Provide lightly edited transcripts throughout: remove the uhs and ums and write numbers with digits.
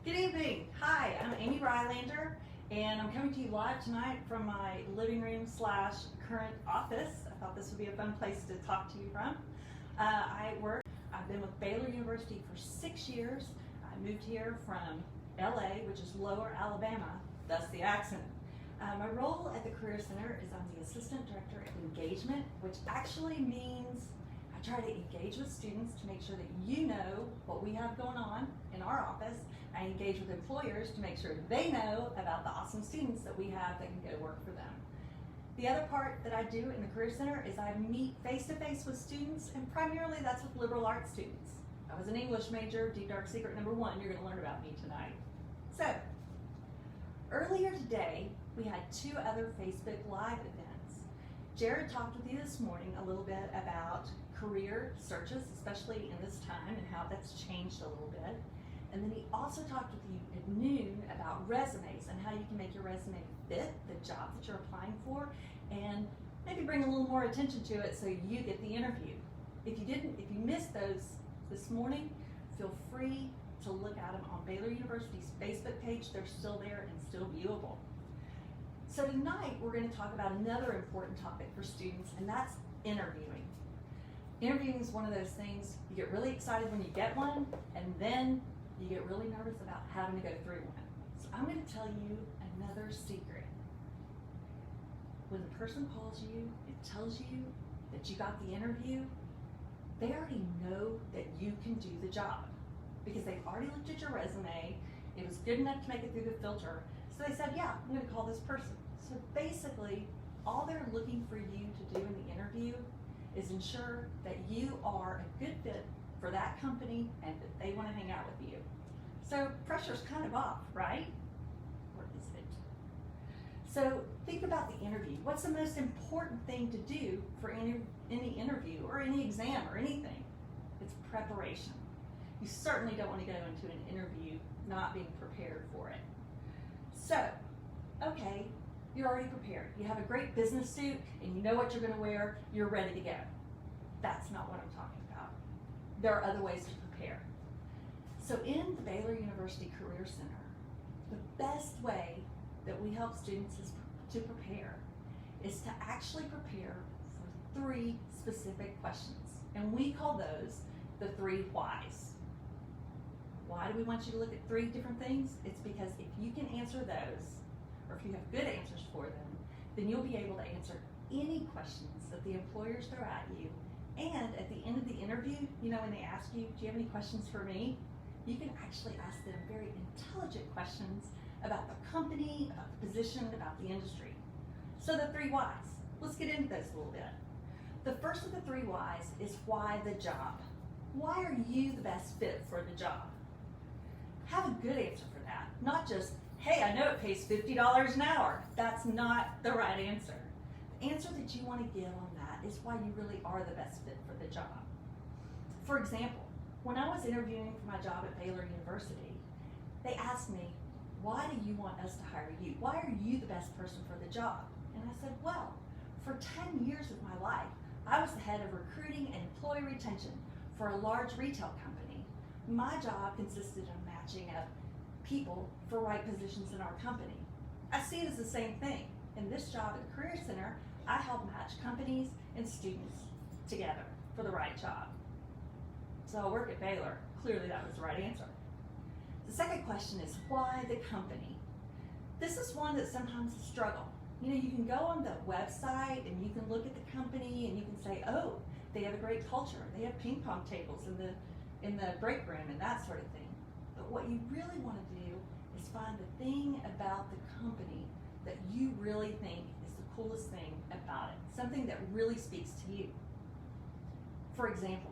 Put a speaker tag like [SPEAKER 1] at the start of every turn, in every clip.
[SPEAKER 1] Good evening. Hi, I'm Amy Rylander, and I'm coming to you live tonight from my living room / current office. I thought this would be a fun place to talk to you from. I've been with Baylor University for 6 years. I moved here from LA, which is Lower Alabama, thus the accent. My role at the Career Center is I'm the Assistant Director of Engagement, which actually means I try to engage with students to make sure that you know what we have going on in our office. I engage with employers to make sure they know about the awesome students that we have that can go work for them. The other part that I do in the Career Center is I meet face-to-face with students, and primarily that's with liberal arts students. I was an English major, deep dark secret number 1 you're going to learn about me tonight. So, earlier today, we had 2 other Facebook Live events. Jared talked with you this morning a little bit about career searches, especially in this time, and how that's changed a little bit. And then he also talked with you at noon about resumes and how you can make your resume fit the job that you're applying for, and maybe bring a little more attention to it so you get the interview. If you missed those this morning, feel free to look at them on Baylor University's Facebook page. They're still there and still viewable. So tonight we're going to talk about another important topic for students, and that's interviewing. Interviewing is one of those things you get really excited when you get one, and then you get really nervous about having to go through one. So I'm going to tell you another secret. When the person calls you, it tells you that you got the interview, they already know that you can do the job because they've already looked at your resume. It was good enough to make it through the filter. So they said, yeah, I'm going to call this person. So basically, all they're looking for you to do in the interview is ensure that you are a good fit for that company and that they want to hang out with you. So pressure's kind of off, right? Or is it? So think about the interview. What's the most important thing to do for any interview or any exam or anything? It's preparation. You certainly don't want to go into an interview not being prepared for it. So, okay, you're already prepared. You have a great business suit and you know what you're going to wear, you're ready to go. That's not what I'm talking about. There are other ways to prepare. So in the Baylor University Career Center, the best way that we help students to prepare is to actually prepare for 3 specific questions. And we call those the 3 whys. Why do we want you to look at 3 different things? It's because if you can answer those, or if you have good answers for them, then you'll be able to answer any questions that the employers throw at you. And at the end of the interview, you know, when they ask you, do you have any questions for me? You can actually ask them very intelligent questions about the company, about the position, about the industry. So the 3 whys. Let's get into those a little bit. The first of the 3 whys is why the job. Why are you the best fit for the job? Have a good answer for that. Not just, hey, I know it pays $50 an hour. That's not the right answer. The answer that you want to give on that is why you really are the best fit for the job. For example, when I was interviewing for my job at Baylor University, they asked me, why do you want us to hire you? Why are you the best person for the job? And I said, well, for 10 years of my life, I was the head of recruiting and employee retention for a large retail company. My job consisted of matching up people for right positions in our company. I see it as the same thing. In this job at the Career Center, I help match companies and students together for the right job. So I work at Baylor. Clearly that was the right answer. The second question is, why the company? This is one that's sometimes a struggle. You know, you can go on the website and you can look at the company and you can say, oh, they have a great culture. They have ping pong tables in the break room and that sort of thing. But what you really want to do is find the thing about the company that you really think is the coolest thing about it. Something that really speaks to you. For example,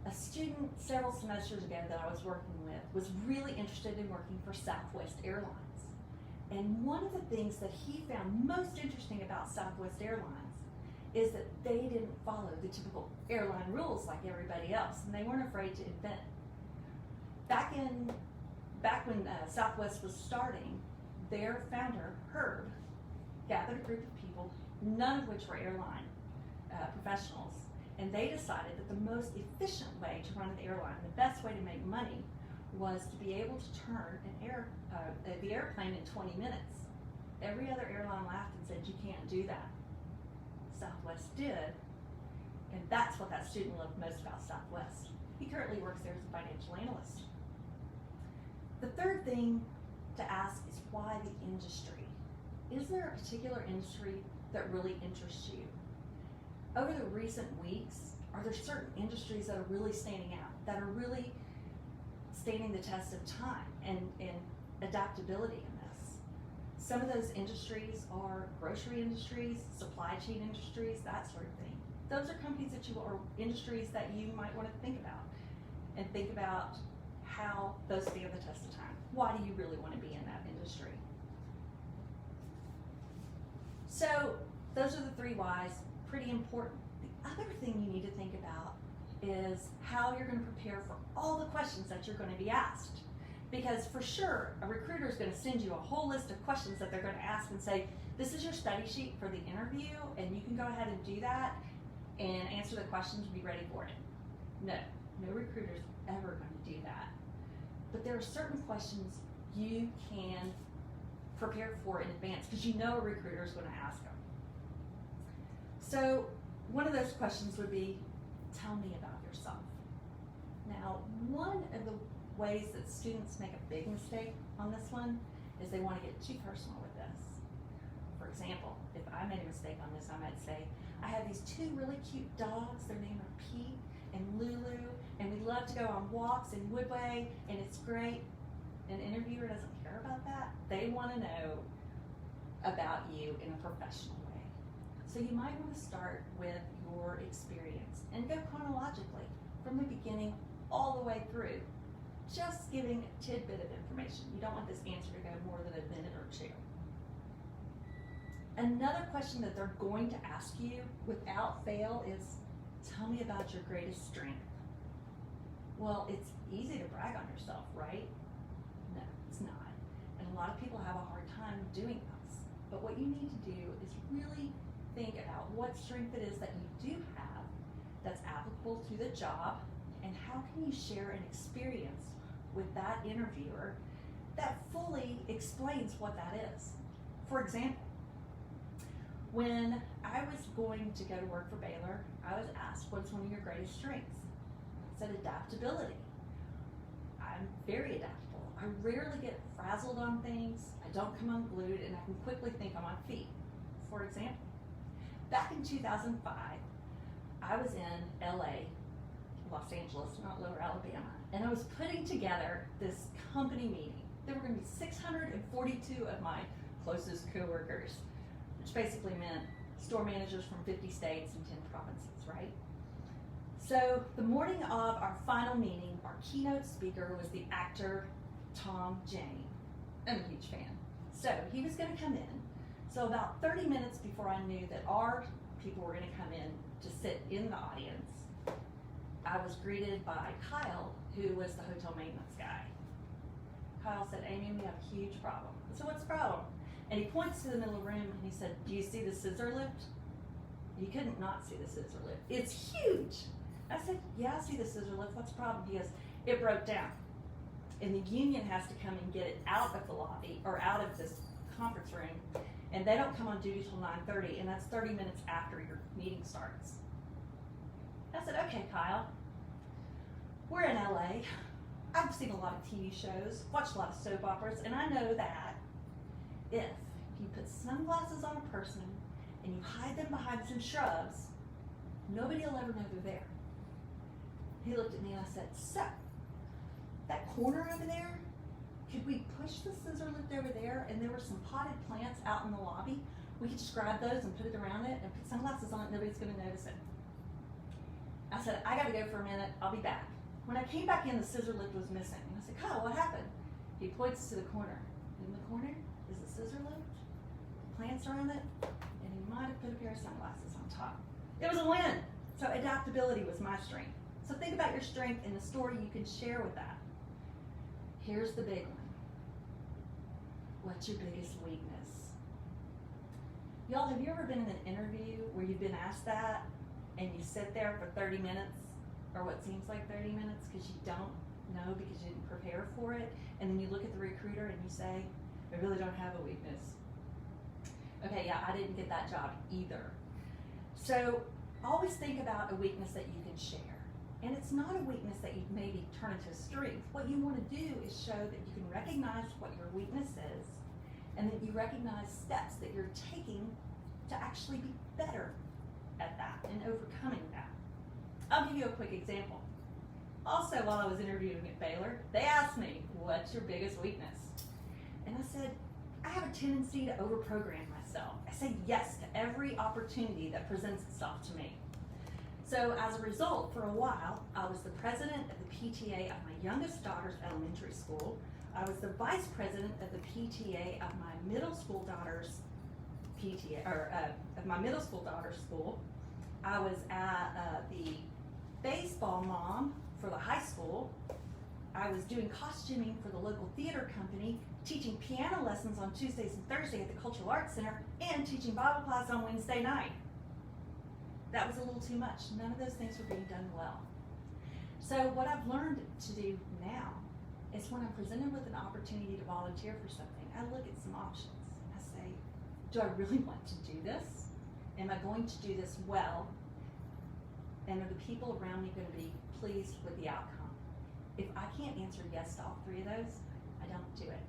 [SPEAKER 1] a student several semesters ago that I was working with was really interested in working for Southwest Airlines. And one of the things that he found most interesting about Southwest Airlines is that they didn't follow the typical airline rules like everybody else, and they weren't afraid to invent. Back when Southwest was starting, their founder, Herb, gathered a group of people, none of which were airline professionals, and they decided that the most efficient way to run an airline, the best way to make money, was to be able to turn the airplane in 20 minutes. Every other airline laughed and said, you can't do that. Southwest did, and that's what that student loved most about Southwest. He currently works there as a financial analyst. The third thing to ask is why the industry? Is there a particular industry that really interests you? Over the recent weeks, are there certain industries that are really standing out, that are really standing the test of time and adaptability in this? Some of those industries are grocery industries, supply chain industries, that sort of thing. Those are companies or industries that you might want to think about, and think about how those stand the test of time. Why do you really want to be in that industry? So those are the three whys, pretty important. The other thing you need to think about is how you're going to prepare for all the questions that you're going to be asked. Because for sure, a recruiter is going to send you a whole list of questions that they're going to ask and say, this is your study sheet for the interview, and you can go ahead and do that and answer the questions and be ready for it. No recruiter is ever going to do that. But there are certain questions you can prepare for in advance because you know a recruiter is going to ask them. So one of those questions would be, tell me about yourself. Now, one of the ways that students make a big mistake on this one is they want to get too personal with this. For example, if I made a mistake on this, I might say, I have these two really cute dogs, their names are Pete and Lulu, and we love to go on walks in Woodway, and it's great. An interviewer doesn't care about that. They want to know about you in a professional way. So you might want to start with your experience and go chronologically from the beginning all the way through, just giving a tidbit of information. You don't want this answer to go more than a minute or two. Another question that they're going to ask you without fail is, tell me about your greatest strength. Well, it's easy to brag on yourself, right? No, it's not. And a lot of people have a hard time doing this. But what you need to do is really think about what strength it is that you do have that's applicable to the job, and how can you share an experience with that interviewer that fully explains what that is. For example, when I was going to go to work for Baylor, I was asked, what's one of your greatest strengths? I said adaptability. I'm very adaptable. I rarely get frazzled on things, I don't come unglued, and I can quickly think on my feet. For example, back in 2005, I was in LA, Los Angeles, not Lower Alabama, and I was putting together this company meeting. There were going to be 642 of my closest coworkers, which basically meant store managers from 50 states and 10 provinces, right? So the morning of our final meeting, our keynote speaker was the actor Tom Jane. I'm a huge fan. So he was going to come in. So about 30 minutes before I knew that our people were going to come in to sit in the audience, I was greeted by Kyle, who was the hotel maintenance guy. Kyle said, Amy, we have a huge problem. I said, what's the problem? And he points to the middle of the room and he said, do you see the scissor lift? You couldn't not see the scissor lift. It's huge. I said, yeah, I see the scissor lift. What's the problem? He goes, it broke down. And the union has to come and get it out of the lobby or out of this conference room. And they don't come on duty till 9:30, and that's 30 minutes after your meeting starts. I said, okay, Kyle, we're in LA. I've seen a lot of TV shows, watched a lot of soap operas, and I know that if you put sunglasses on a person and you hide them behind some shrubs, nobody will ever know they're there. He looked at me and I said, so, that corner over there, could we push the scissor lift over there, and there were some potted plants out in the lobby? We could just grab those and put it around it and put sunglasses on it, nobody's going to notice it. I said, I got to go for a minute, I'll be back. When I came back in, the scissor lift was missing. And I said, Kyle, what happened? He points to the corner. In the corner is the scissor lift, plants around it, and he might have put a pair of sunglasses on top. It was a win. So adaptability was my strength. So think about your strength and the story you can share with that. Here's the big one. What's your biggest weakness? Y'all, have you ever been in an interview where you've been asked that and you sit there for 30 minutes, or what seems like 30 minutes, because you don't know because you didn't prepare for it, and then you look at the recruiter and you say, I really don't have a weakness. Okay, yeah, I didn't get that job either. So always think about a weakness that you can share. And it's not a weakness that you maybe turn into a strength. What you want to do is show that you can recognize what your weakness is, and that you recognize steps that you're taking to actually be better at that and overcoming that. I'll give you a quick example. Also, while I was interviewing at Baylor, they asked me, what's your biggest weakness? And I said, I have a tendency to overprogram myself. I say yes to every opportunity that presents itself to me. So as a result, for a while, I was the president of the PTA of my youngest daughter's elementary school. I was the vice president of the PTA of my middle school daughter's PTA, or of my middle school daughter's school. I was at the baseball mom for the high school. I was doing costuming for the local theater company, teaching piano lessons on Tuesdays and Thursdays at the Cultural Arts Center, and teaching Bible class on Wednesday night. That was a little too much. None of those things were being done well. So what I've learned to do now is when I'm presented with an opportunity to volunteer for something, I look at some options. I say, do I really want to do this? Am I going to do this well? And are the people around me going to be pleased with the outcome? If I can't answer yes to all three of those, I don't do it.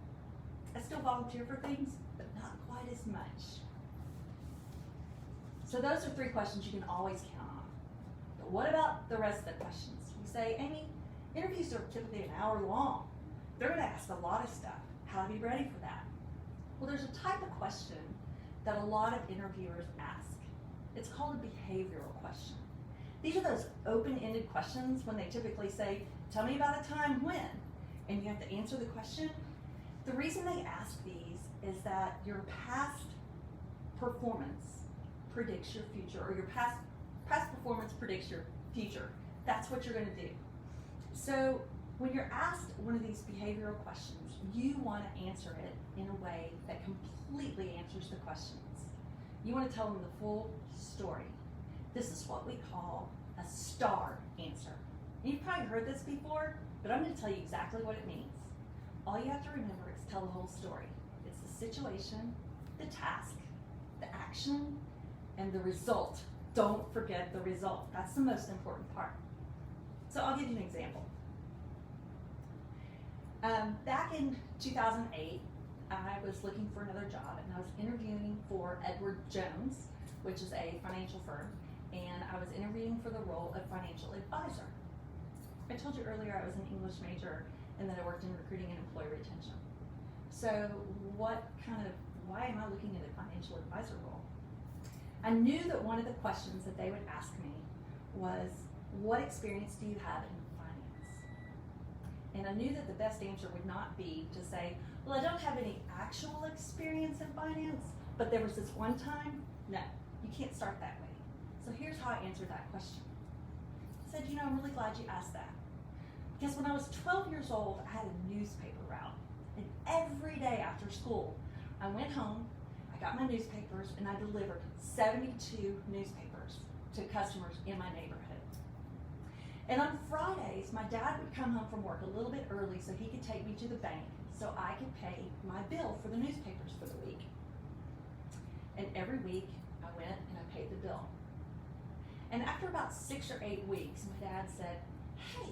[SPEAKER 1] I still volunteer for things, but not quite as much. So those are three questions you can always count on. But what about the rest of the questions? You say, Amy, interviews are typically an hour long. They're going to ask a lot of stuff. How to be ready for that? Well, there's a type of question that a lot of interviewers ask. It's called a behavioral question. These are those open-ended questions when they typically say, tell me about a time when, and you have to answer the question. The reason they ask these is that your past performance predicts your future, or your past performance predicts your future. That's what you're going to do. So when you're asked one of these behavioral questions, you want to answer it in a way that completely answers the questions. You want to tell them the full story. This is what we call a STAR answer. And you've probably heard this before, but I'm going to tell you exactly what it means. All you have to remember is tell the whole story. It's the situation, the task, the action, and the result. Don't forget the result. That's the most important part. So I'll give you an example. Back in 2008, I was looking for another job, and I was interviewing for Edward Jones, which is a financial firm, and I was interviewing for the role of financial advisor. I told you earlier I was an English major and that I worked in recruiting and employee retention. So why am I looking at a financial advisor role? I knew that one of the questions that they would ask me was, what experience do you have in finance? And I knew that the best answer would not be to say, well, I don't have any actual experience in finance, but there was this one time. No, you can't start that way. So here's how I answered that question. I said, I'm really glad you asked that. Because when I was 12 years old, I had a newspaper route. And every day after school, I went home, I got my newspapers, and I delivered 72 newspapers to customers in my neighborhood. And on Fridays, my dad would come home from work a little bit early so he could take me to the bank so I could pay my bill for the newspapers for the week. And every week, I went and I paid the bill. And after about 6 or 8 weeks, my dad said, hey,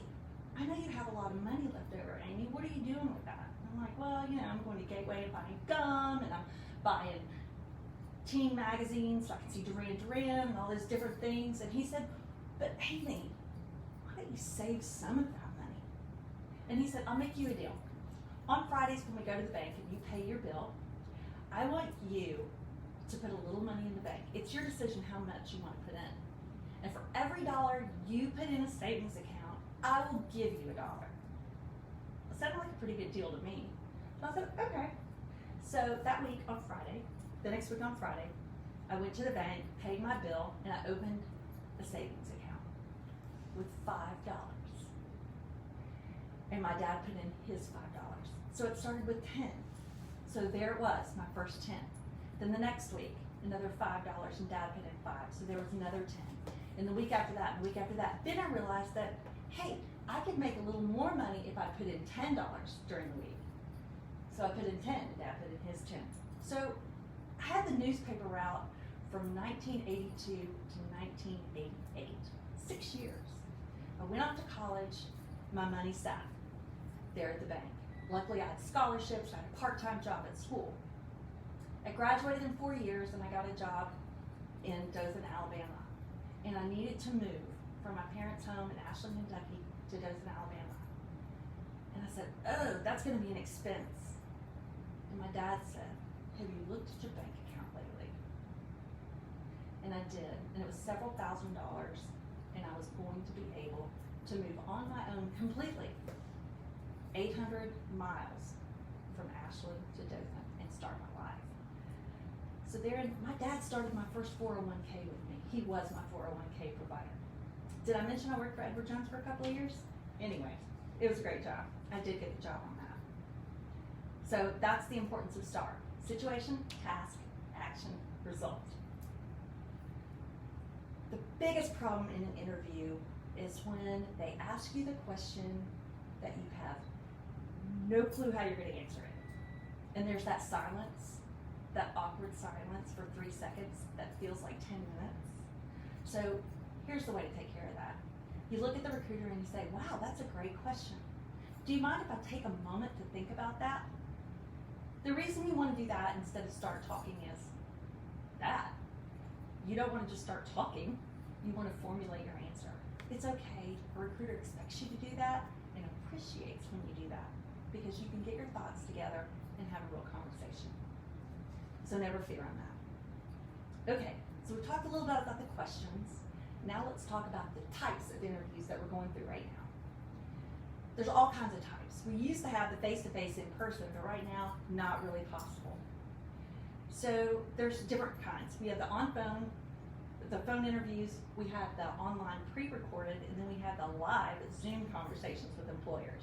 [SPEAKER 1] I know you have a lot of money left over, Amy. What are you doing with that? And I'm like, well, I'm going to Gateway and buying gum, and I'm buying teen magazines so I can see Duran Duran and all those different things. And he said, but Amy, why don't you save some of that money? And he said, I'll make you a deal. On Fridays when we go to the bank and you pay your bill, I want you to put a little money in the bank. It's your decision how much you want to put in. And for every $1 you put in a savings account, I will give you $1. It sounded like a pretty good deal to me. So I said, okay. So that week on Friday, the next week on Friday, I went to the bank, paid my bill, and I opened a savings account with $5. And my dad put in his $5. So it started with 10. So there it was, my first 10. Then the next week, another $5, and dad put in 5. So there was another 10. And the week after that, and the week after that. Then I realized that, hey, I could make a little more money if I put in $10 during the week. So I put in 10, and Dad put in his 10. So I had the newspaper route from 1982 to 1988, 6 years. I went off to college, my money sat there at the bank. Luckily I had scholarships, I had a part-time job at school. I graduated in 4 years and I got a job in Dothan, Alabama. And I needed to move from my parents' home in Ashland, Kentucky to Dothan, Alabama. And I said, oh, that's gonna be an expense. And my dad said, have you looked at your bank account lately? And I did, and it was several $1,000s, and I was going to be able to move on my own completely, 800 miles from Ashland to Dothan, and start my life. So there, my dad started my first 401k with me. He was my 401k provider. Did I mention I worked for Edward Jones for a couple of years? Anyway, it was a great job. I did get the job on that. So that's the importance of STAR. Situation, task, action, result. The biggest problem in an interview is when they ask you the question that you have no clue how you're going to answer it. And there's that silence, that awkward silence for 3 seconds that feels like 10 minutes. So here's the way to take care of that. You look at the recruiter and you say, wow, that's a great question. Do you mind if I take a moment to think about that? The reason you want to do that instead of start talking is that. You don't want to just start talking, you want to formulate your answer. It's okay, a recruiter expects you to do that and appreciates when you do that because you can get your thoughts together and have a real conversation. So never fear on that. Okay, so we talked a little bit about the questions. Now let's talk about the types of interviews that we're going through right now. There's all kinds of types. We used to have the face-to-face in person, but right now, not really possible. So there's different kinds. We have the the phone interviews, we have the online pre-recorded, and then we have the live Zoom conversations with employers.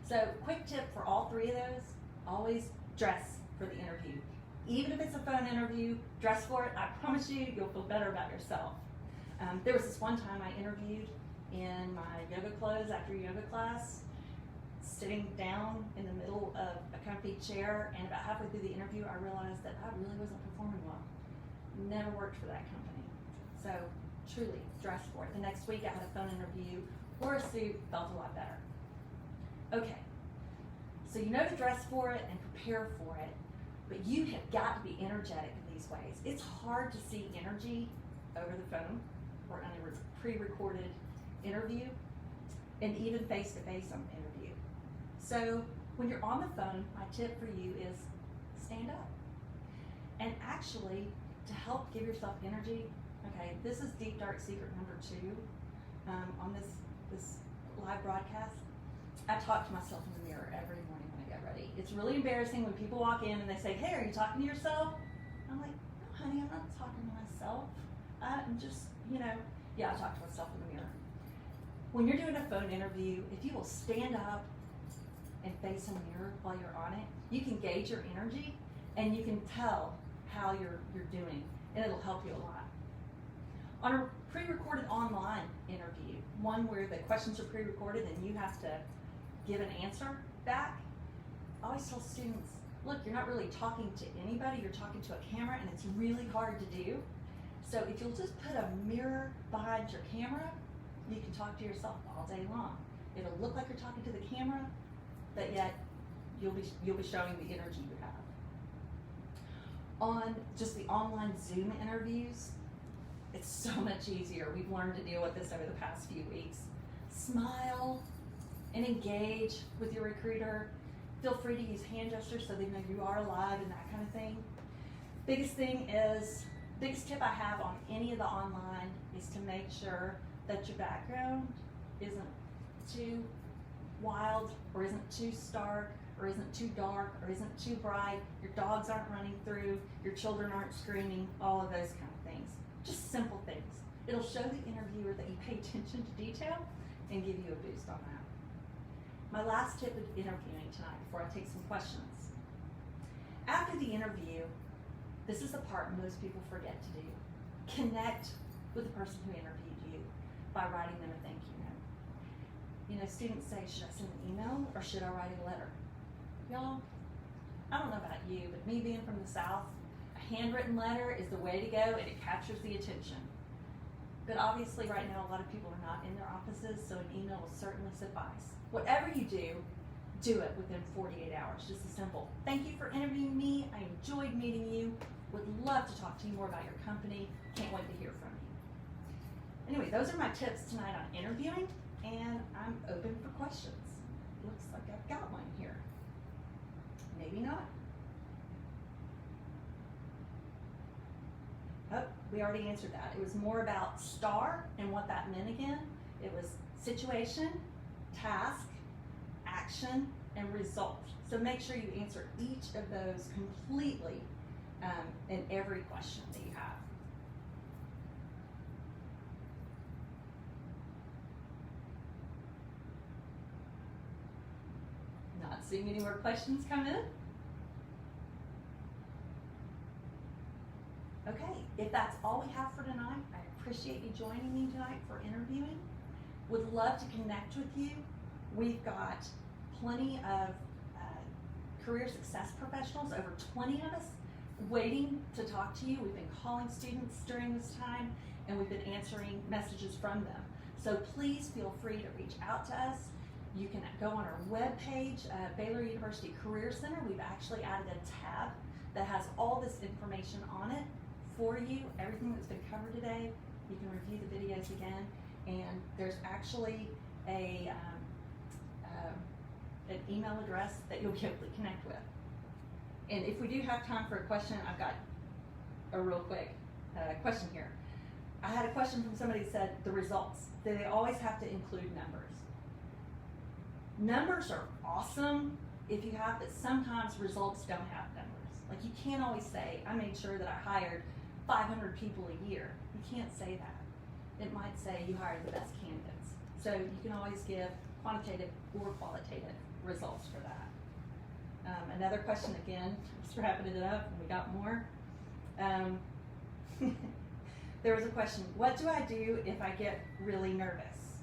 [SPEAKER 1] So quick tip for all three of those, always dress for the interview. Even if it's a phone interview, dress for it. I promise you, you'll feel better about yourself. There was this one time I interviewed in my yoga clothes after yoga class, sitting down in the middle of a comfy chair, and about halfway through the interview I realized that I really wasn't performing well. Never worked for that company. So truly, dress for it. The next week I had a phone interview, wore a suit, felt a lot better. Okay, so you know to dress for it and prepare for it, but you have got to be energetic in these ways. It's hard to see energy over the phone or on a pre-recorded interview, and even face-to-face on the interview. So when you're on the phone, my tip for you is stand up. And actually, to help give yourself energy, okay, this is deep dark secret number 2 on this live broadcast. I talk to myself in the mirror every morning when I get ready. It's really embarrassing when people walk in and they say, hey, are you talking to yourself? I'm like, no, honey, I'm not talking to myself. I'm just, yeah, I talk to myself in the mirror. When you're doing a phone interview, if you will stand up and face a mirror while you're on it, you can gauge your energy and you can tell how you're doing, and it'll help you a lot. On a pre-recorded online interview, one where the questions are pre-recorded and you have to give an answer back, I always tell students, look, you're not really talking to anybody, you're talking to a camera, and it's really hard to do. So if you'll just put a mirror behind your camera, you can talk to yourself all day long. It'll look like you're talking to the camera, but yet you'll be showing the energy you have. On just the online Zoom interviews, it's so much easier. We've learned to deal with this over the past few weeks. Smile and engage with your recruiter. Feel free to use hand gestures so they know you are alive and that kind of thing. Biggest tip I have on any of the online is to make sure that your background isn't too wild or isn't too stark or isn't too dark or isn't too bright. Your dogs aren't running through, your children aren't screaming, all of those kind of things. Just simple things. It'll show the interviewer that you pay attention to detail and give you a boost on that. My last tip of interviewing tonight before I take some questions. After the interview, this is the part most people forget to do. Connect with the person who interviewed you by writing them a thank you note. You know, students say, should I send an email or should I write a letter? Y'all, I don't know about you, but me being from the South, a handwritten letter is the way to go and it captures the attention. But obviously right now a lot of people are not in their offices, so an email will certainly suffice. Whatever you do it within 48 hours, just as simple. Thank you for interviewing me. I enjoyed meeting you. Would love to talk to you more about your company. Can't wait to hear from you. Anyway, those are my tips tonight on interviewing, and I'm open for questions. Looks like I've got one here. Maybe not. Oh, we already answered that. It was more about STAR and what that meant again. It was situation, task, action, and result. So make sure you answer each of those completely in every question that you have. Not seeing any more questions come in. Okay, if that's all we have for tonight, I appreciate you joining me tonight for interviewing. Would love to connect with you. We've got plenty of career success professionals, over 20 of us, waiting to talk to you. We've been calling students during this time, and we've been answering messages from them. So please feel free to reach out to us. You can go on our webpage, Baylor University Career Center. We've actually added a tab that has all this information on it for you, everything that's been covered today. You can review the videos again, and there's actually an email address that you'll be able to connect with. And if we do have time for a question, I've got a real quick question here. I had a question from somebody that said the results. Do they always have to include numbers? Numbers are awesome if you have, but sometimes results don't have numbers. Like you can't always say, I made sure that I hired 500 people a year. You can't say that. It might say you hired the best candidates. So you can always give quantitative or qualitative results for that. Another question again, just wrapping it up, and we got more. There was a question, what do I do if I get really nervous?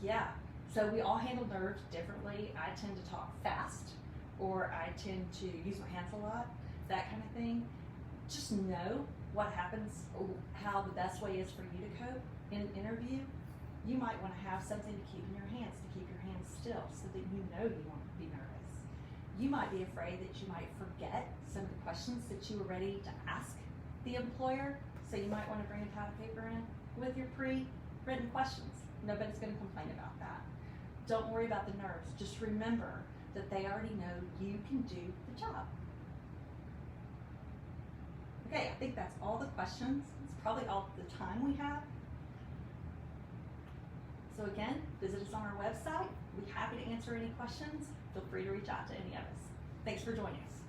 [SPEAKER 1] Yeah, so we all handle nerves differently. I tend to talk fast, or I tend to use my hands a lot, that kind of thing. Just know what happens, how the best way is for you to cope in an interview. You might want to have something to keep in your hands, to keep your hands still, so that you know you won't be nervous. You might be afraid that you might forget some of the questions that you were ready to ask the employer, so you might want to bring a pad of paper in with your pre-written questions. Nobody's going to complain about that. Don't worry about the nerves. Just remember that they already know you can do the job. Okay, I think that's all the questions. It's probably all the time we have. So again, visit us on our website. We'd be happy to answer any questions. Feel free to reach out to any of us. Thanks for joining us.